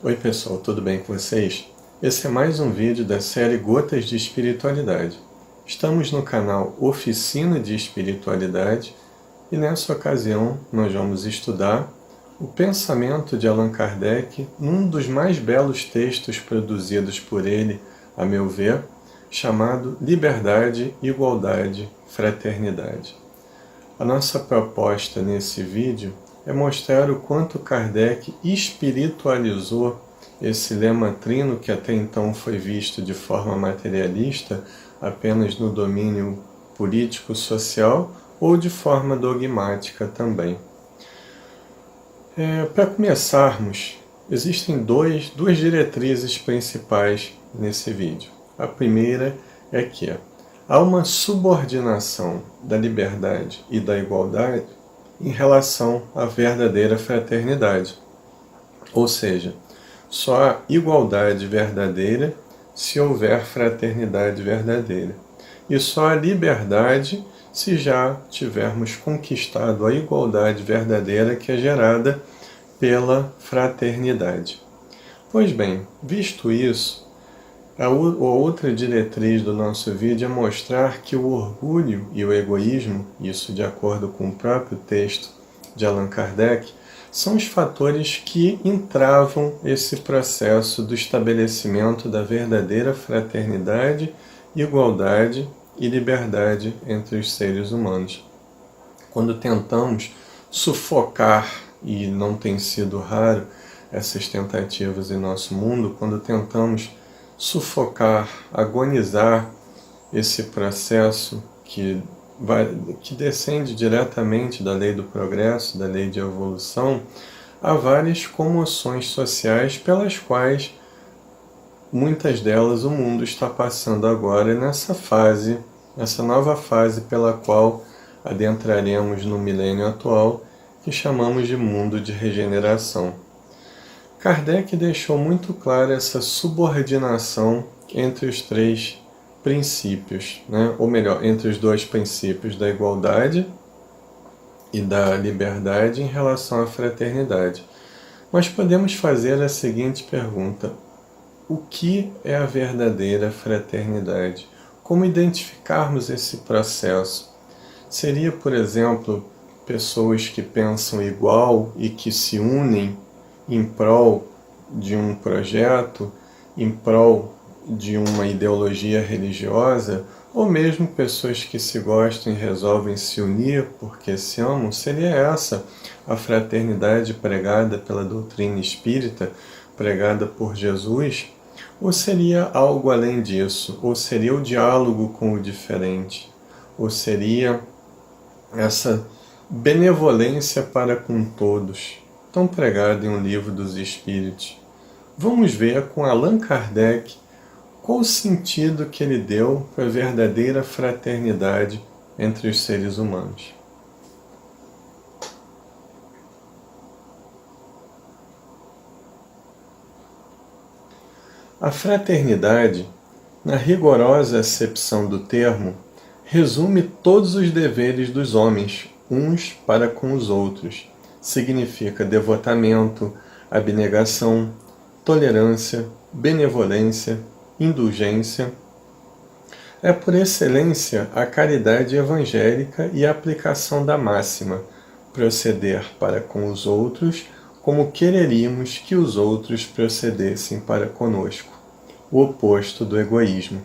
Oi pessoal, tudo bem com vocês? Esse é mais um vídeo da série Gotas de Espiritualidade. Estamos no canal Oficina de Espiritualidade e nessa ocasião nós vamos estudar o pensamento de Allan Kardec num dos mais belos textos produzidos por ele, a meu ver, chamado Liberdade, Igualdade, Fraternidade. A nossa proposta nesse vídeo é mostrar o quanto Kardec espiritualizou esse lema trino que até então foi visto de forma materialista, apenas no domínio político-social ou de forma dogmática também. Para começarmos, existem duas diretrizes principais nesse vídeo. A primeira é que há uma subordinação da liberdade e da igualdade em relação à verdadeira fraternidade. Ou seja, só há igualdade verdadeira se houver fraternidade verdadeira. E só há liberdade se já tivermos conquistado a igualdade verdadeira que é gerada pela fraternidade. Pois bem, visto isso, a outra diretriz do nosso vídeo é mostrar que o orgulho e o egoísmo, isso de acordo com o próprio texto de Allan Kardec, são os fatores que entravam esse processo do estabelecimento da verdadeira fraternidade, igualdade e liberdade entre os seres humanos. Quando tentamos sufocar, e não tem sido raro essas tentativas em nosso mundo, quando tentamos sufocar, agonizar esse processo que descende diretamente da lei do progresso, da lei de evolução, há várias comoções sociais pelas quais muitas delas o mundo está passando agora nessa fase, essa nova fase pela qual adentraremos no milênio atual, que chamamos de mundo de regeneração. Kardec deixou muito clara essa subordinação entre os três princípios, ou melhor, entre os dois princípios da igualdade e da liberdade em relação à fraternidade. Mas podemos fazer a seguinte pergunta: o que é a verdadeira fraternidade? Como identificarmos esse processo? Seria, por exemplo, pessoas que pensam igual e que se unem em prol de um projeto, em prol de uma ideologia religiosa, ou mesmo pessoas que se gostam e resolvem se unir porque se amam? Seria essa a fraternidade pregada pela doutrina espírita, pregada por Jesus? Ou seria algo além disso? Ou seria o diálogo com o diferente? Ou seria essa benevolência para com todos, tão pregada em um livro dos Espíritos? Vamos ver com Allan Kardec qual o sentido que ele deu para a verdadeira fraternidade entre os seres humanos. A fraternidade, na rigorosa acepção do termo, resume todos os deveres dos homens, uns para com os outros. Significa devotamento, abnegação, tolerância, benevolência, indulgência. É por excelência a caridade evangélica e a aplicação da máxima: proceder para com os outros como quereríamos que os outros procedessem para conosco, o oposto do egoísmo.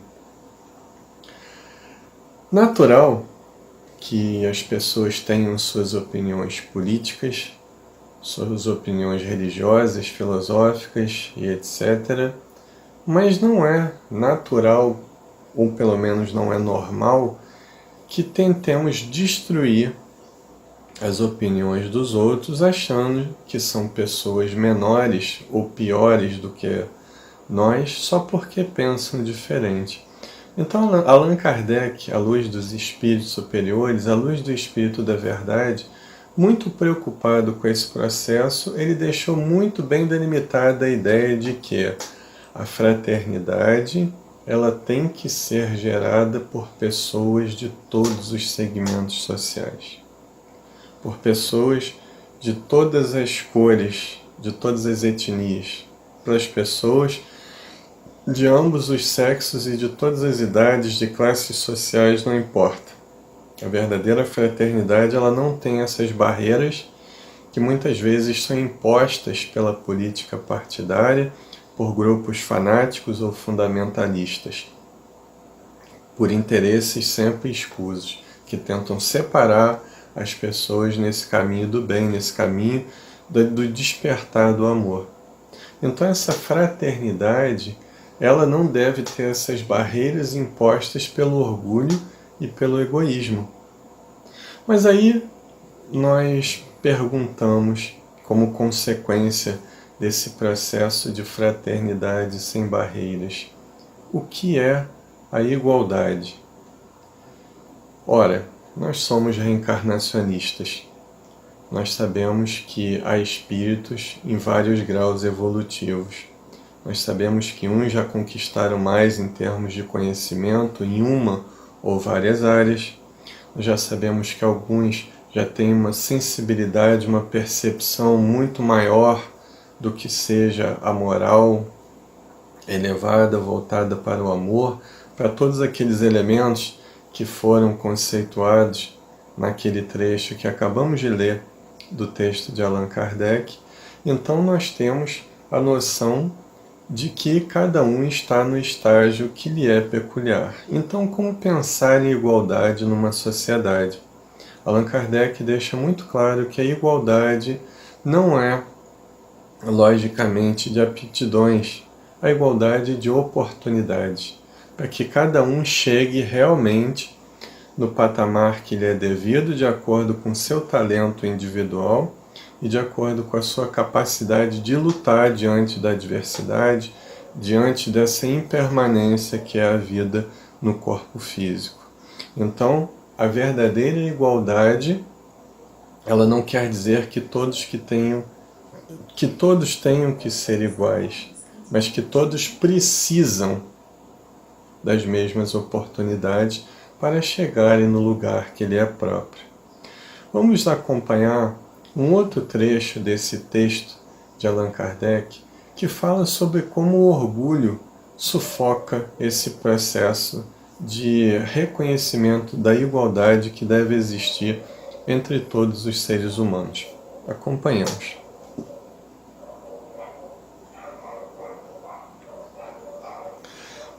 Natural que as pessoas tenham suas opiniões políticas, suas opiniões religiosas, filosóficas e etc., mas não é natural, ou pelo menos não é normal, que tentemos destruir as opiniões dos outros achando que são pessoas menores ou piores do que nós só porque pensam diferente. Então, Allan Kardec, à luz dos espíritos superiores, à luz do espírito da verdade, muito preocupado com esse processo, ele deixou muito bem delimitada a ideia de que a fraternidade ela tem que ser gerada por pessoas de todos os segmentos sociais, por pessoas de todas as cores, de todas as etnias, para as pessoas de ambos os sexos e de todas as idades, de classes sociais, não importa. A verdadeira fraternidade, ela não tem essas barreiras que muitas vezes são impostas pela política partidária, por grupos fanáticos ou fundamentalistas, por interesses sempre escusos, que tentam separar as pessoas nesse caminho do bem, nesse caminho do despertar do amor. Então essa fraternidade, ela não deve ter essas barreiras impostas pelo orgulho e pelo egoísmo. Mas aí nós perguntamos, como consequência desse processo de fraternidade sem barreiras, o que é a igualdade? Ora, nós somos reencarnacionistas. Nós sabemos que há espíritos em vários graus evolutivos. Nós sabemos que uns já conquistaram mais em termos de conhecimento em uma ou várias áreas. Nós já sabemos que alguns já têm uma sensibilidade, uma percepção muito maior do que seja a moral elevada, voltada para o amor, para todos aqueles elementos que foram conceituados naquele trecho que acabamos de ler do texto de Allan Kardec. Então nós temos a noção de que cada um está no estágio que lhe é peculiar. Então, como pensar em igualdade numa sociedade? Allan Kardec deixa muito claro que a igualdade não é, logicamente, de aptidões, a igualdade de oportunidades, para que cada um chegue realmente no patamar que lhe é devido, de acordo com seu talento individual e de acordo com a sua capacidade de lutar diante da adversidade, diante dessa impermanência que é a vida no corpo físico. Então, a verdadeira igualdade, ela não quer dizer que todos tenham que ser iguais, mas que todos precisam das mesmas oportunidades para chegarem no lugar que lhe é próprio. Vamos acompanhar um outro trecho desse texto de Allan Kardec que fala sobre como o orgulho sufoca esse processo de reconhecimento da igualdade que deve existir entre todos os seres humanos. Acompanhamos.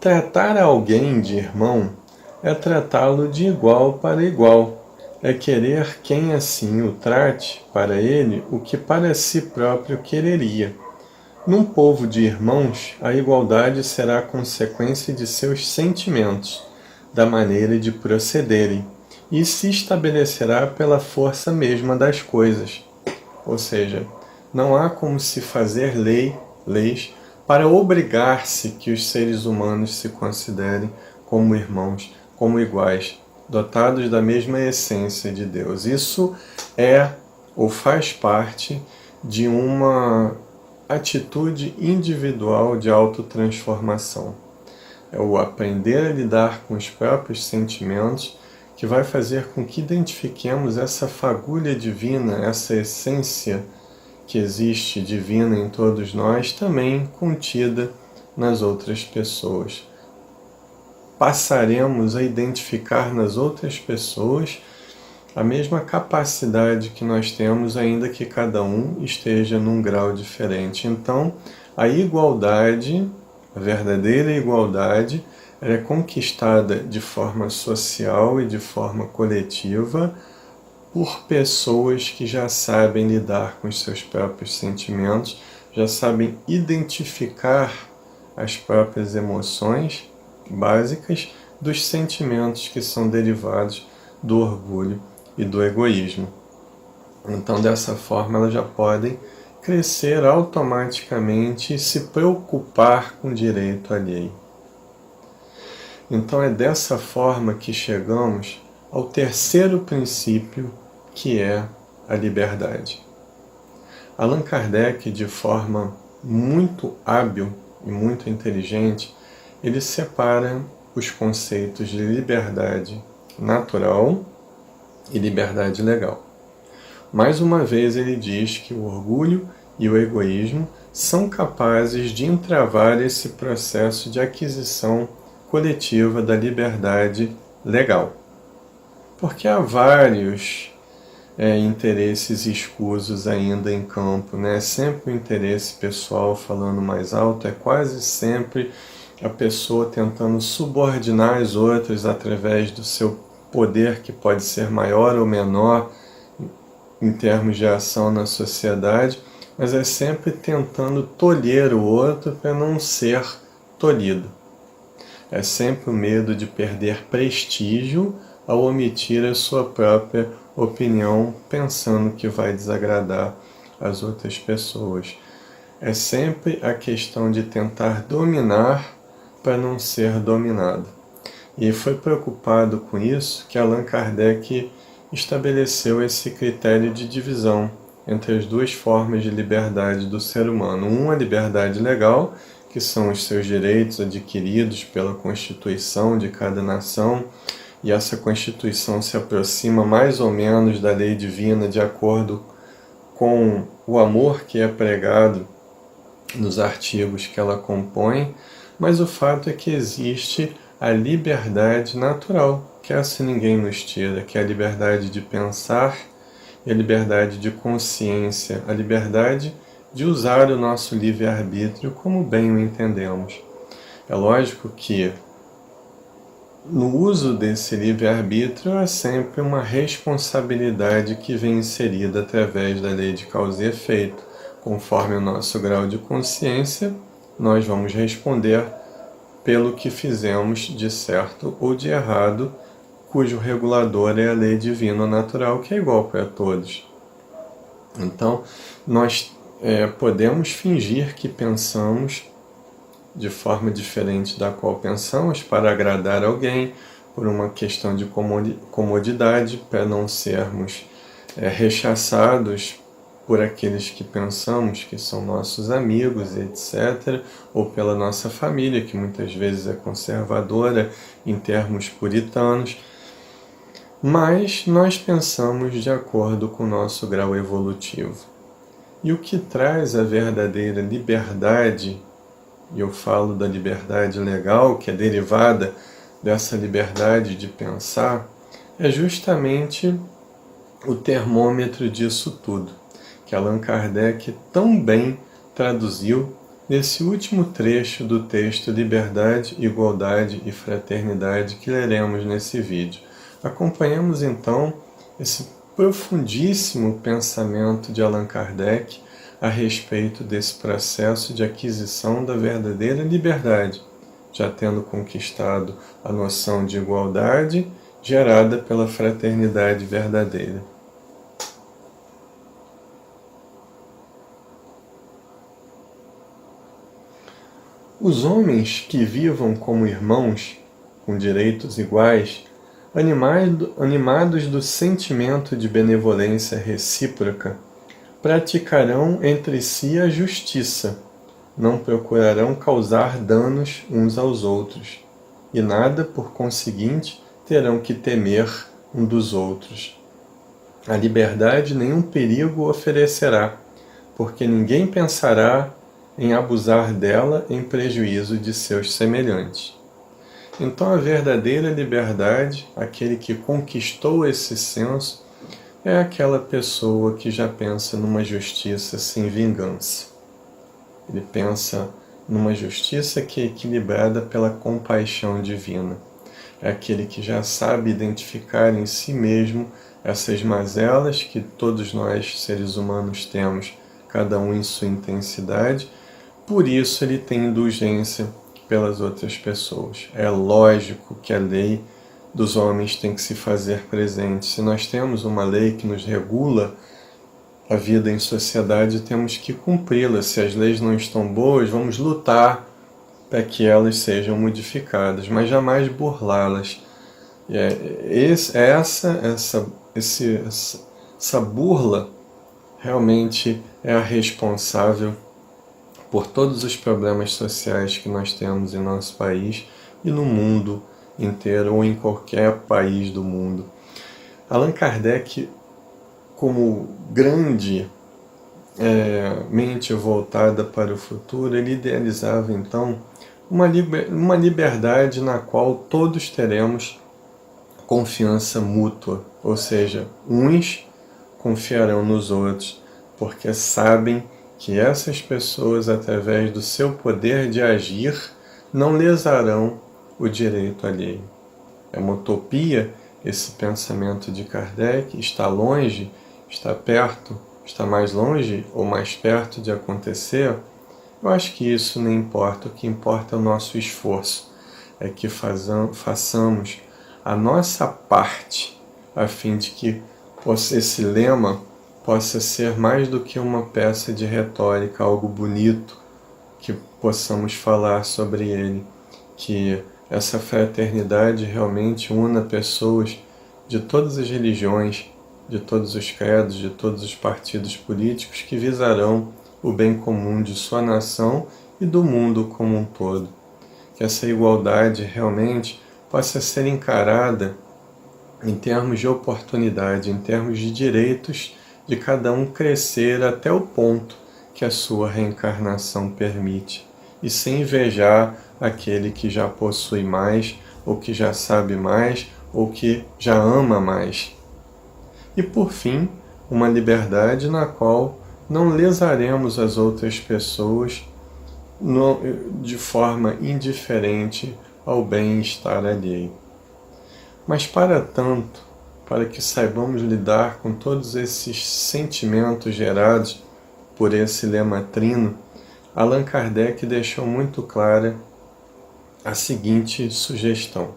Tratar alguém de irmão é tratá-lo de igual para igual, é querer quem assim o trate para ele o que para si próprio quereria. Num povo de irmãos, a igualdade será a consequência de seus sentimentos, da maneira de procederem, e se estabelecerá pela força mesma das coisas. Ou seja, não há como se fazer leis para obrigar-se que os seres humanos se considerem como irmãos, como iguais, dotados da mesma essência de Deus. Isso é ou faz parte de uma atitude individual de autotransformação. É o aprender a lidar com os próprios sentimentos que vai fazer com que identifiquemos essa fagulha divina, essa essência que existe divina em todos nós, também contida nas outras pessoas. Passaremos a identificar nas outras pessoas a mesma capacidade que nós temos, ainda que cada um esteja num grau diferente. Então, a igualdade, a verdadeira igualdade, é conquistada de forma social e de forma coletiva por pessoas que já sabem lidar com os seus próprios sentimentos, já sabem identificar as próprias emoções básicas dos sentimentos que são derivados do orgulho e do egoísmo. Então, dessa forma, elas já podem crescer automaticamente e se preocupar com o direito alheio. Então, é dessa forma que chegamos ao terceiro princípio, que é a liberdade. Allan Kardec, de forma muito hábil e muito inteligente, ele separa os conceitos de liberdade natural e liberdade legal. Mais uma vez ele diz que o orgulho e o egoísmo são capazes de entravar esse processo de aquisição coletiva da liberdade legal. Porque há vários interesses escusos ainda em campo, né? Sempre o interesse pessoal falando mais alto, é quase sempre a pessoa tentando subordinar as outras através do seu poder, que pode ser maior ou menor em termos de ação na sociedade, mas é sempre tentando tolher o outro para não ser tolhido. É sempre o medo de perder prestígio ao omitir a sua própria opinião, pensando que vai desagradar as outras pessoas. É sempre a questão de tentar dominar para não ser dominado. E foi preocupado com isso que Allan Kardec estabeleceu esse critério de divisão entre as duas formas de liberdade do ser humano. Uma, a liberdade legal, que são os seus direitos adquiridos pela Constituição de cada nação, e essa Constituição se aproxima mais ou menos da lei divina de acordo com o amor que é pregado nos artigos que ela compõe, mas o fato é que existe a liberdade natural, que essa ninguém nos tira, que é a liberdade de pensar e a liberdade de consciência, a liberdade de usar o nosso livre-arbítrio como bem o entendemos. É lógico que no uso desse livre-arbítrio há sempre uma responsabilidade que vem inserida através da lei de causa e efeito. Conforme o nosso grau de consciência, nós vamos responder pelo que fizemos de certo ou de errado, cujo regulador é a lei divina natural, que é igual para todos. Então, nós podemos fingir que pensamos de forma diferente da qual pensamos para agradar alguém, por uma questão de comodidade, para não sermos rechaçados por aqueles que pensamos que são nossos amigos, etc., ou pela nossa família, que muitas vezes é conservadora em termos puritanos, mas nós pensamos de acordo com o nosso grau evolutivo. E o que traz a verdadeira liberdade, e eu falo da liberdade legal, que é derivada dessa liberdade de pensar, é justamente o termômetro disso tudo, que Allan Kardec tão bem traduziu nesse último trecho do texto Liberdade, Igualdade e Fraternidade que leremos nesse vídeo. Acompanhamos então esse profundíssimo pensamento de Allan Kardec a respeito desse processo de aquisição da verdadeira liberdade, já tendo conquistado a noção de igualdade gerada pela fraternidade verdadeira. Os homens que vivam como irmãos, com direitos iguais, animados do sentimento de benevolência recíproca, praticarão entre si a justiça, não procurarão causar danos uns aos outros, e nada, por conseguinte, terão que temer um dos outros. A liberdade nenhum perigo oferecerá, porque ninguém pensará em abusar dela em prejuízo de seus semelhantes. Então a verdadeira liberdade, aquele que conquistou esse senso, é aquela pessoa que já pensa numa justiça sem vingança. Ele pensa numa justiça que é equilibrada pela compaixão divina. É aquele que já sabe identificar em si mesmo essas mazelas que todos nós, seres humanos, temos, cada um em sua intensidade. Por isso ele tem indulgência pelas outras pessoas. É lógico que a lei dos homens tem que se fazer presente. Se nós temos uma lei que nos regula a vida em sociedade, temos que cumpri-la. Se as leis não estão boas, vamos lutar para que elas sejam modificadas, mas jamais burlá-las. Essa burla realmente é a responsável por todos os problemas sociais que nós temos em nosso país e no mundo inteiro, ou em qualquer país do mundo. Allan Kardec, como grande mente voltada para o futuro, ele idealizava então uma liberdade na qual todos teremos confiança mútua, ou seja, uns confiarão nos outros, porque sabem que essas pessoas, através do seu poder de agir, não lesarão o direito alheio. É uma utopia esse pensamento de Kardec? Está longe? Está perto? Está mais longe ou mais perto de acontecer? Eu acho que isso não importa. O que importa é o nosso esforço. É que façamos a nossa parte a fim de que esse lema possa ser mais do que uma peça de retórica, algo bonito, que possamos falar sobre ele, que essa fraternidade realmente una pessoas de todas as religiões, de todos os credos, de todos os partidos políticos que visarão o bem comum de sua nação e do mundo como um todo. Que essa igualdade realmente possa ser encarada em termos de oportunidade, em termos de direitos de cada um crescer até o ponto que a sua reencarnação permite, e sem invejar aquele que já possui mais, ou que já sabe mais, ou que já ama mais. E por fim, uma liberdade na qual não lesaremos as outras pessoas de forma indiferente ao bem-estar alheio. Mas para tanto, para que saibamos lidar com todos esses sentimentos gerados por esse lema trino, Allan Kardec deixou muito clara a seguinte sugestão: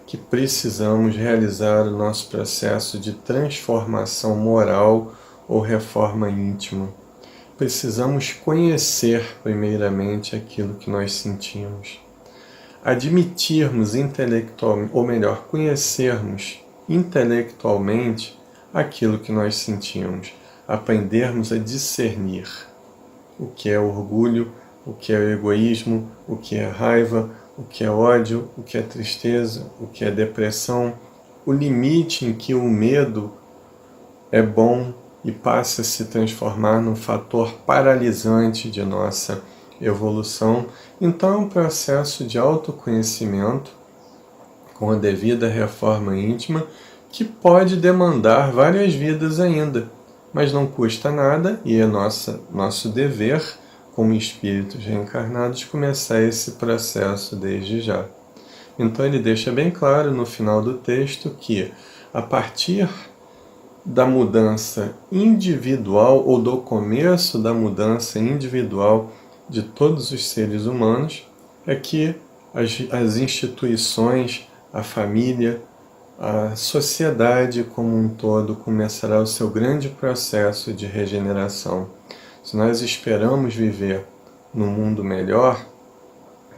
que precisamos realizar o nosso processo de transformação moral ou reforma íntima. Precisamos conhecer primeiramente aquilo que nós sentimos. Admitirmos intelectualmente, ou melhor, conhecermos intelectualmente aquilo que nós sentimos. Aprendermos a discernir o que é orgulho, o que é egoísmo, o que é raiva, o que é ódio, o que é tristeza, o que é depressão, o limite em que o medo é bom e passa a se transformar num fator paralisante de nossa evolução. Então é um processo de autoconhecimento com a devida reforma íntima que pode demandar várias vidas ainda, mas não custa nada e é nosso dever, como espíritos reencarnados, começar esse processo desde já. Então ele deixa bem claro no final do texto que, a partir da mudança individual ou do começo da mudança individual de todos os seres humanos, é que as instituições, a família, a sociedade como um todo começará o seu grande processo de regeneração. Se nós esperamos viver num mundo melhor,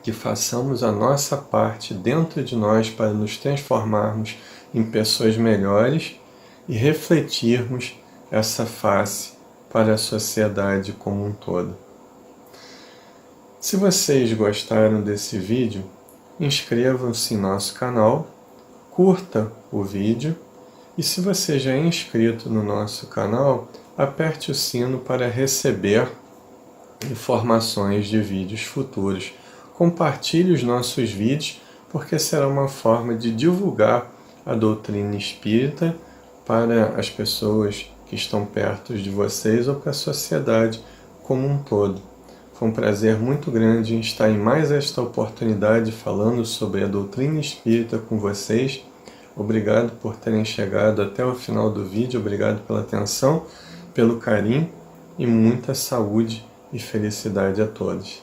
que façamos a nossa parte dentro de nós para nos transformarmos em pessoas melhores e refletirmos essa face para a sociedade como um todo. Se vocês gostaram desse vídeo, inscrevam-se em nosso canal, curta o vídeo e, se você já é inscrito no nosso canal, aperte o sino para receber informações de vídeos futuros. Compartilhe os nossos vídeos, porque será uma forma de divulgar a doutrina espírita para as pessoas que estão perto de vocês ou para a sociedade como um todo. Foi um prazer muito grande estar em mais esta oportunidade falando sobre a doutrina espírita com vocês. Obrigado por terem chegado até o final do vídeo, obrigado pela atenção, pelo carinho e muita saúde e felicidade a todos.